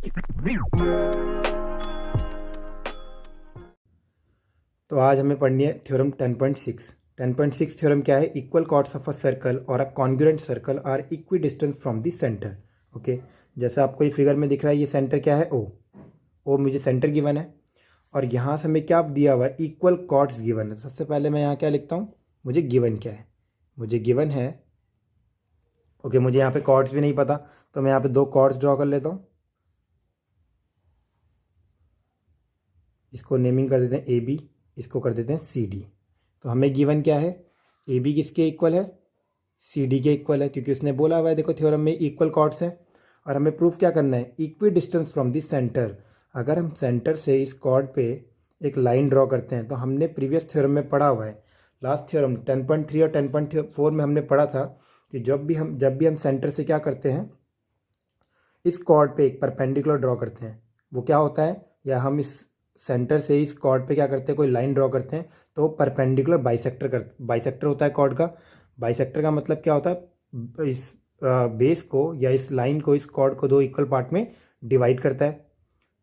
तो आज हमें पढ़नी है थ्योरम 10.6। 10.6 थ्योरम क्या है? Equal chords of a circle और a congruent circle are equidistance from the centre. Okay, जैसे आपको ये फिगर में दिख रहा है, ये सेंटर क्या है? ओ मुझे सेंटर गिवन है और यहाँ से हमें क्या दिया हुआ है? इक्वल कॉर्ड्स गिवन है। सबसे पहले मैं यहाँ क्या लिखता हूँ? मुझे गिवन क्या है? मुझे गिवन है ओके, मुझे यहाँ पे कॉर्ड्स भी नहीं पता, तो मैं यहाँ पे दो कॉर्ड्स ड्रॉ कर लेता हूँ। इसको नेमिंग कर देते हैं ए बी, इसको कर देते हैं सी डी। तो हमें गिवन क्या है? ए बी किसके इक्वल है? सी डी के इक्वल है, क्योंकि उसने बोला हुआ है देखो थ्योरम में इक्वल कॉर्ड्स हैं। और हमें प्रूफ क्या करना है? Equi distance from the centre. अगर हम सेंटर से इस कॉर्ड पे एक लाइन ड्रॉ करते हैं, तो हमने प्रीवियस थ्योरम में पढ़ा हुआ है, लास्ट थ्योरम 10.3 और 10.4 में हमने पढ़ा था कि जब भी हम सेंटर से क्या करते हैं, इस कॉर्ड पे एक परपेंडिकुलर ड्रॉ करते हैं, वो क्या होता है, या हम इस सेंटर से इस कॉर्ड पे क्या करते हैं, कोई लाइन ड्रॉ करते हैं, तो परपेंडिकुलर बाइसेक्टर होता है कॉर्ड का। बाइसेक्टर का मतलब क्या होता है? इस बेस को या इस लाइन को, इस कॉर्ड को दो इक्वल पार्ट में डिवाइड करता है।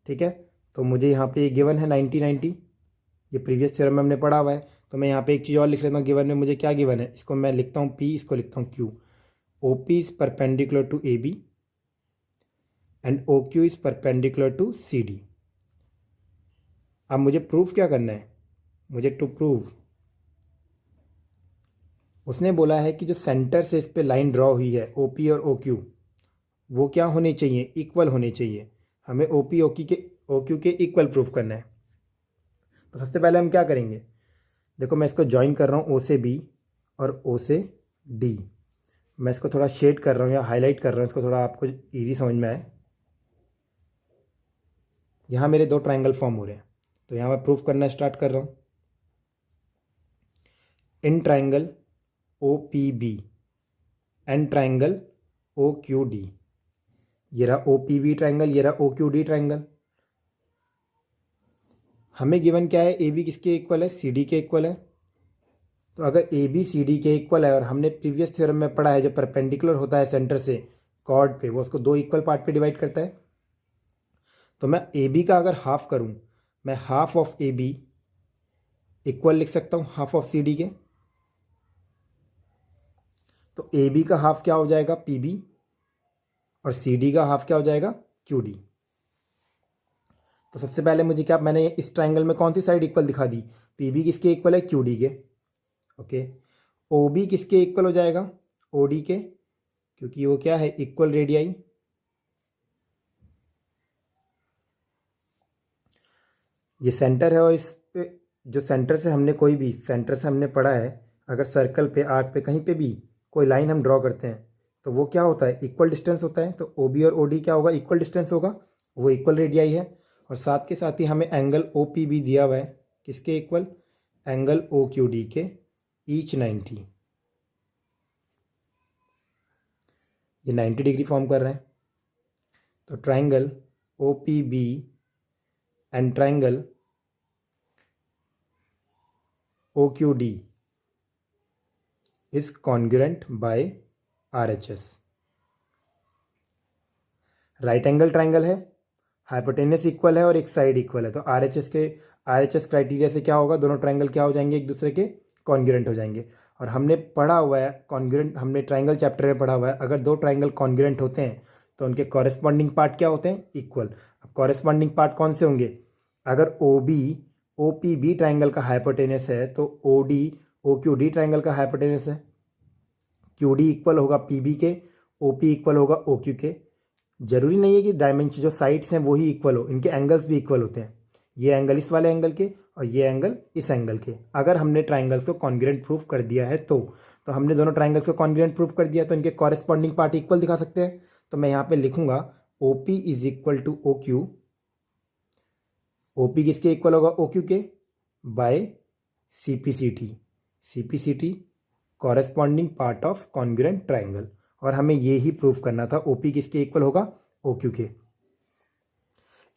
ठीक है, तो मुझे यहाँ पे गिवन है 90-90, ये प्रीवियस थ्योरम में हमने पढ़ा हुआ है। तो मैं यहाँ पे एक चीज़ और लिख लेता हूँ, गिवन में मुझे क्या गिवन है, इसको मैं लिखता हूँ P, इसको लिखता हूँ Q। OP is perpendicular to AB and OQ is perpendicular to CD। अब मुझे प्रूफ क्या करना है? मुझे टू प्रूव, उसने बोला है कि जो सेंटर से इस पे लाइन ड्रॉ हुई है OP और OQ, वो क्या होने चाहिए? इक्वल होने चाहिए। हमें OP OQ के इक्वल प्रूफ करना है। तो सबसे पहले हम क्या करेंगे? देखो, मैं इसको ज्वाइन कर रहा हूँ O से B और O से D। मैं इसको थोड़ा शेड कर रहा हूँ या हाईलाइट कर रहा हूँ, इसको थोड़ा आपको ईजी समझ में आए। यहाँ मेरे दो ट्राइंगल फॉर्म हो रहे हैं, तो यहाँ मैं प्रूफ करना स्टार्ट कर रहा हूँ। In triangle OPB and triangle OQD, ये रहा OPB ट्राइंगल, ये रहा OQD ट्राइंगल। हमें गिवन क्या है? AB किसके इक्वल है? CD के इक्वल है। तो अगर AB CD के इक्वल है और हमने प्रीवियस थ्योरम में पढ़ा है, जो परपेंडिकुलर होता है सेंटर से कॉर्ड पे, वो उसको दो इक्वल पार्ट पे डिवाइड करता है। तो मैं AB का अगर हाफ करूं, मैं हाफ ऑफ AB इक्वल लिख सकता हूं हाफ ऑफ CD के। तो AB का हाफ क्या हो जाएगा? PB, और CD का हाफ क्या हो जाएगा? QD। तो सबसे पहले मुझे क्या, मैंने इस ट्राइंगल में कौन सी साइड इक्वल दिखा दी? PB किसके इक्वल है? QD के। ओके, OB किसके इक्वल हो जाएगा? OD के, क्योंकि वो क्या है? Equal radii. ये सेंटर है और इस पे जो सेंटर से हमने कोई भी सेंटर से हमने पढ़ा है, अगर सर्कल पे, आर्क पे, कहीं पे भी कोई लाइन हम ड्रॉ करते हैं, तो वो क्या होता है? इक्वल डिस्टेंस होता है। तो OB और OD क्या होगा? इक्वल डिस्टेंस होगा, वो इक्वल रेडियाई है। और साथ के साथ ही हमें एंगल OPB दिया हुआ है, किसके इक्वल? एंगल OQD के, ईच 90। ये 90 डिग्री फॉर्म कर रहे हैं। तो triangle OPB and triangle OQD is congruent by RHS। Right angle triangle है, हाइपोटेनस इक्वल है और एक साइड इक्वल है। तो RHS क्राइटेरिया से क्या होगा? दोनों ट्राइंगल क्या हो जाएंगे? एक दूसरे के कॉन्ग्रुएंट हो जाएंगे। और हमने पढ़ा हुआ है कॉन्ग्रुएंट, हमने ट्राइंगल चैप्टर में पढ़ा हुआ है, अगर दो ट्राइंगल कॉन्ग्रुएंट होते हैं तो उनके कॉरेस्पॉन्डिंग पार्ट क्या होते हैं? इक्वल। अब कॉरेस्पॉन्डिंग पार्ट कौन से होंगे? अगर OPB ट्राइंगल का हाइपोटेनस है, तो OD OQD ट्राइंगल का हाइपोटेनस है। QD इक्वल होगा PB के, OP इक्वल होगा OQ के। जरूरी नहीं है कि डायमेंशन, जो साइड्स हैं वही इक्वल हो, इनके एंगल्स भी इक्वल होते हैं। ये एंगल इस वाले एंगल के और ये एंगल इस एंगल के। अगर हमने ट्राइंगल्स को कॉन्ग्रुएंट प्रूफ कर दिया है तो हमने दोनों ट्राइंगल्स को कॉन्ग्रुएंट प्रूफ कर दिया, तो इनके कॉरेस्पॉन्डिंग पार्ट इक्वल दिखा सकते हैं। तो मैं यहाँ पे लिखूंगा OP is equal to OQ। OP किसके इक्वल होगा? OQ के, by CPCT corresponding part of congruent triangle. और हमें ये ही प्रूफ करना था, OP किसके इक्वल होगा? OQ के।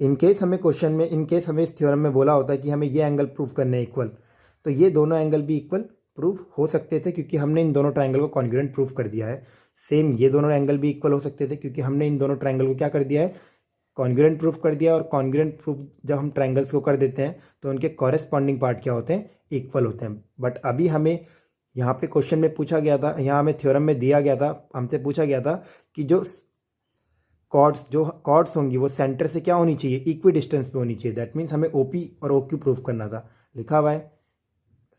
इनकेस हमें इस थ्योरम में बोला होता है कि हमें ये एंगल प्रूफ करने हैं इक्वल, तो ये दोनों एंगल भी इक्वल प्रूफ हो सकते थे, क्योंकि हमने इन दोनों ट्राइंगल को कॉन्ग्रुएंट प्रूफ कर दिया है। सेम ये दोनों एंगल भी इक्वल हो सकते थे, क्योंकि हमने इन दोनों ट्राइंगल को क्या कर दिया है? कॉन्ग्रुएंट प्रूफ कर दिया, और कॉन्ग्रुएंट प्रूफ जब हम ट्रायंगल्स को कर देते हैं तो उनके कॉरेस्पॉन्डिंग पार्ट क्या होते हैं, इक्वल होते हैं। बट अभी हमें यहाँ पे क्वेश्चन में पूछा गया था, यहाँ हमें थ्योरम में दिया गया था, हमसे पूछा गया था कि जो कॉर्ड्स होंगी वो सेंटर से क्या होनी चाहिए, इक्वी डिस्टेंस पे होनी चाहिए। दैट मीन्स हमें ओपी और ओक्यू प्रूफ करना था। लिखा हुआ है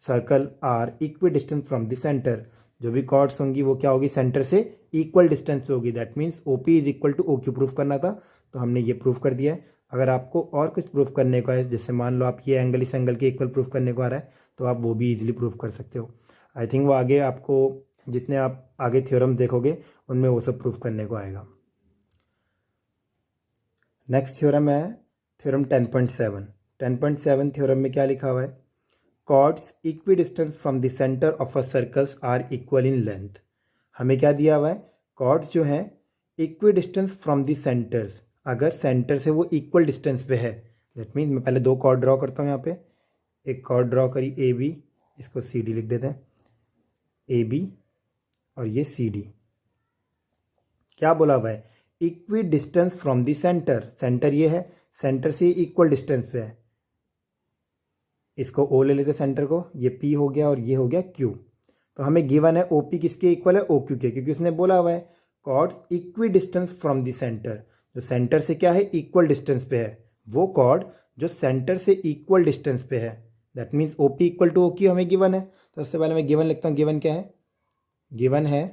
circle are equidistance from the centre, जो भी कॉर्ड्स होंगी वो क्या होगी, सेंटर से इक्वल डिस्टेंस पे होगी। That means OP is equal to OQ proof करना था, तो हमने ये प्रूफ कर दिया है। अगर आपको और कुछ प्रूफ करने को है, जैसे मान लो आप ये एंगल इस एंगल के इक्वल प्रूफ करने को आ रहा है, तो आप वो भी इजीली प्रूफ कर सकते हो। आई थिंक वो आगे आपको जितने आप आगे थ्योरम देखोगे उनमें वो सब प्रूफ करने को आएगा। नेक्स्ट थ्योरम है थ्योरम 10.7। 10.7 थ्योरम में क्या लिखा हुआ है, chords equidistance from the centre of a circles are equal in length. हमें क्या दिया हुआ है, कॉर्ड्स जो हैं equidistance from the centres, अगर सेंटर से वो इक्वल डिस्टेंस पे है। दैट मीन मैं पहले दो कॉर्ड ड्रॉ करता हूँ। यहाँ पे एक कॉर्ड ड्रॉ करी ए बी, इसको सी डी लिख देते हैं, ए बी और ये सी डी। क्या बोला हुआ है, equi distance from the centre, centre ये है, सेंटर से इक्वल डिस्टेंस पे है। इसको ओ ले लेते सेंटर को, ये पी हो गया और ये हो गया क्यू। तो हमें गिवन है ओ पी किसके इक्वल है, ओ क्यू के, क्योंकि उसने बोला हुआ है chords equidistance from the centre, जो सेंटर से क्या है, इक्वल डिस्टेंस पे है, वो कॉर्ड जो सेंटर से इक्वल डिस्टेंस पे है। That means O P equal to O Q हमें गिवन है। तो उससे पहले मैं गिवन लिखता हूँ। गिवन क्या है, गिवन है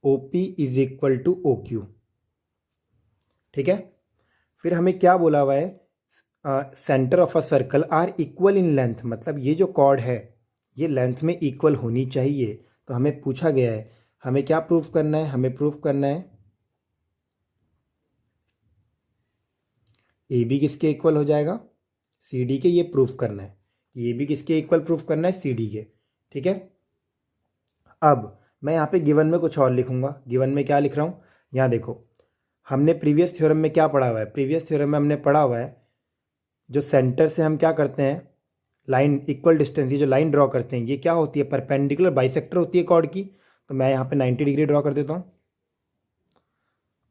O P is equal to O Q. ठीक है, फिर हमें क्या बोला हुआ है, centre of a circle are equal in length, मतलब ये जो कॉर्ड है ये लेंथ में इक्वल होनी चाहिए। तो हमें पूछा गया है, हमें क्या प्रूफ करना है, हमें प्रूफ करना है ए बी किसके इक्वल हो जाएगा, सी डी के। ये प्रूफ करना है कि ए बी किसके इक्वल प्रूफ करना है, सी डी के। ठीक है, अब मैं यहाँ पे गिवन में कुछ और लिखूंगा। गिवन में क्या लिख रहा हूँ, यहाँ देखो, हमने प्रीवियस थ्योरम में क्या पढ़ा हुआ है, प्रीवियस थ्योरम में हमने पढ़ा हुआ है जो सेंटर से हम क्या करते हैं, लाइन इक्वल डिस्टेंस, ये जो लाइन ड्रॉ करते हैं ये क्या होती है, परपेंडिकुलर बाइसेक्टर होती है कॉर्ड की। तो मैं यहाँ पे 90 डिग्री ड्रॉ कर देता हूँ,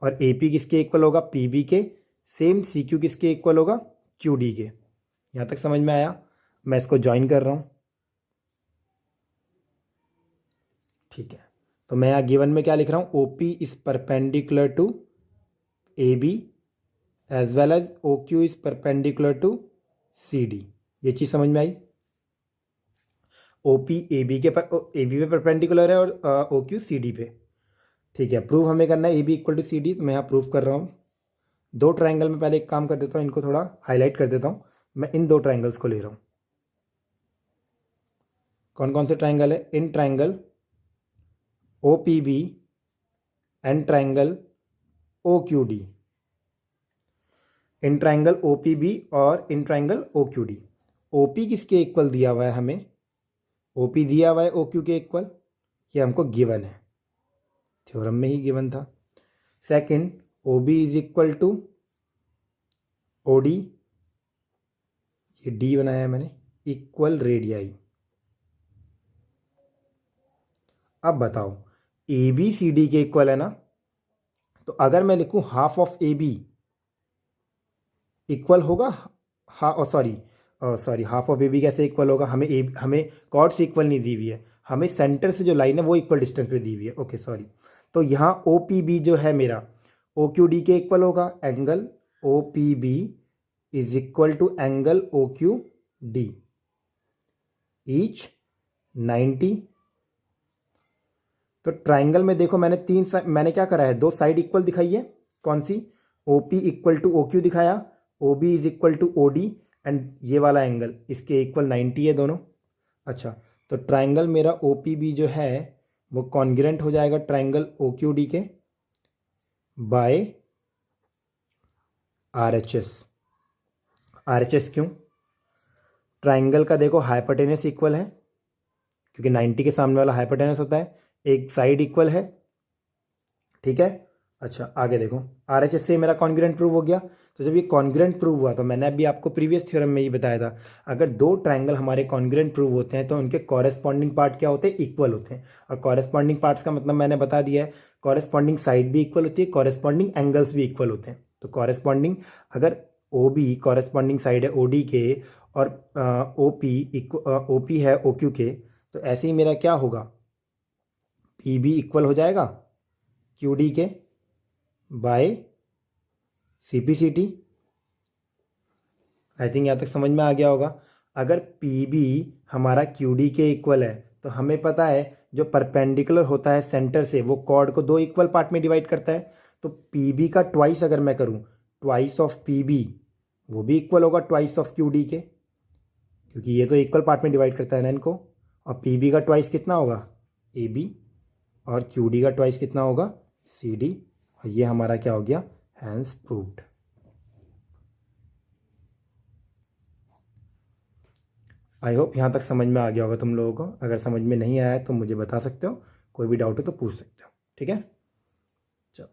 और ए पी किसके इक्वल होगा, पी बी के। सेम सी क्यू किसके इक्वल होगा, क्यू डी के। यहाँ तक समझ में आया, मैं इसको ज्वाइन कर रहा हूँ। ठीक है, तो मैं यहाँ गिवन में क्या लिख रहा हूँ, O P is perpendicular to A B as well as O Q is perpendicular to C D. ये चीज़ समझ में आई, ओ पी ए बी पे परपेंडिकुलर है और ओ क्यू सी डी पे। ठीक है, प्रूव हमें करना है A B equal to C D, तो मैं यहाँ प्रूव कर रहा हूँ। दो ट्राइंगल में पहले एक काम कर देता हूँ, इनको थोड़ा हाईलाइट कर देता हूँ। मैं इन दो ट्राइंगल्स को ले रहा हूँ। कौन कौन से ट्राइंगल है, in triangle O P B and triangle O Q D, in triangle O P B और in triangle O Q D. O P किसके इक्वल दिया हुआ है हमें, ओ पी दिया हुआ है ओ क्यू के इक्वल, ये हमको गिवन है, थ्योरम में ही गिवन था। Second, O B is equal to O D, ये डी बनाया है मैंने, इक्वल रेडियाई। अब बताओ, ए बी सी डी के इक्वल है ना, तो अगर मैं लिखूं half of A B equal होगा, sorry half of A B कैसे इक्वल होगा, हमें कॉर्ड से इक्वल नहीं दी हुई है, हमें सेंटर से जो लाइन है वो इक्वल डिस्टेंस पे दी हुई है। ओके सॉरी, तो यहाँ ओ पी बी जो है मेरा ओ क्यू डी के इक्वल होगा। Angle O P B is equal to angle O Q D, each 90। तो ट्राइंगल में देखो मैंने मैंने क्या करा है, दो साइड इक्वल दिखाई है, कौन सी, O P equal to O Q दिखाया, O B is equal to O D, and ये वाला एंगल इसके इक्वल 90 है दोनों। अच्छा, तो ट्राइंगल मेरा ओ पी बी जो है वो कॉन्ग्रुएंट हो जाएगा ट्राइंगल ओ क्यू डी के by R H S. R H S क्यों, ट्राइंगल का देखो हाइपोटेनस इक्वल है, क्योंकि 90 के सामने वाला हाइपोटेनस होता है, एक साइड इक्वल है। ठीक है, अच्छा आगे देखो, RHS से मेरा कॉन्ग्रुएंट प्रूव हो गया। तो जब ये कॉन्ग्रुएंट प्रूव हुआ तो मैंने अभी आपको प्रीवियस थ्योरम में ही बताया था, अगर दो ट्रायंगल हमारे कॉन्ग्रुएंट प्रूव होते हैं तो उनके कॉरेस्पॉन्डिंग पार्ट क्या होते हैं, इक्वल होते हैं। और कॉरेस्पॉन्डिंग पार्ट्स का मतलब मैंने बता दिया है, कॉरेस्पॉन्डिंग साइड भी इक्वल होती है, कॉरेस्पॉन्डिंग एंगल्स भी इक्वल होते हैं। तो कॉरेस्पॉन्डिंग, अगर OB कॉरेस्पॉन्डिंग साइड है OD के और OP है OQ के, तो ऐसे ही मेरा क्या होगा, PB इक्वल हो जाएगा QD के बाय CPCT। आई थिंक यहाँ तक समझ में आ गया होगा। अगर PB हमारा QD के इक्वल है तो हमें पता है जो परपेंडिकुलर होता है सेंटर से वो कॉर्ड को दो इक्वल पार्ट में डिवाइड करता है। तो PB का ट्वाइस अगर मैं करूँ, ट्वाइस ऑफ PB वो भी इक्वल होगा ट्वाइस ऑफ QD के, क्योंकि ये तो इक्वल पार्ट में डिवाइड करता है ना इनको। और PB का ट्वाइस कितना होगा, AB, और QD का ट्वाइस कितना होगा, CD। और ये हमारा क्या हो गया, हैंस प्रूव्ड। आई होप यहाँ तक समझ में आ गया होगा तुम लोगों को। अगर समझ में नहीं आया है तो मुझे बता सकते हो, कोई भी डाउट हो तो पूछ सकते हो, ठीक है। चलो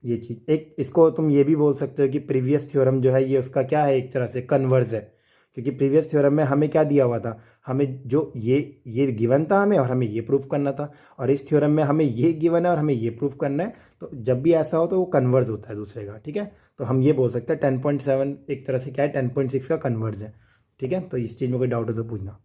ये चीज़ एक, इसको तुम ये भी बोल सकते हो कि प्रीवियस थ्योरम जो है ये उसका क्या है, एक तरह से कन्वर्ज है। क्योंकि प्रीवियस थ्योरम में हमें क्या दिया हुआ था, हमें जो ये गिवन था हमें, और हमें ये प्रूफ करना था। और इस थ्योरम में हमें ये गिवन है और हमें ये प्रूफ करना है। तो जब भी ऐसा हो तो वो कन्वर्ज होता है दूसरे का, ठीक है। तो हम ये बोल सकते हैं 10.7 एक तरह से क्या है, 10.6 का कन्वर्ज है, ठीक है। तो इस चीज़ में कोई डाउट हो तो पूछना।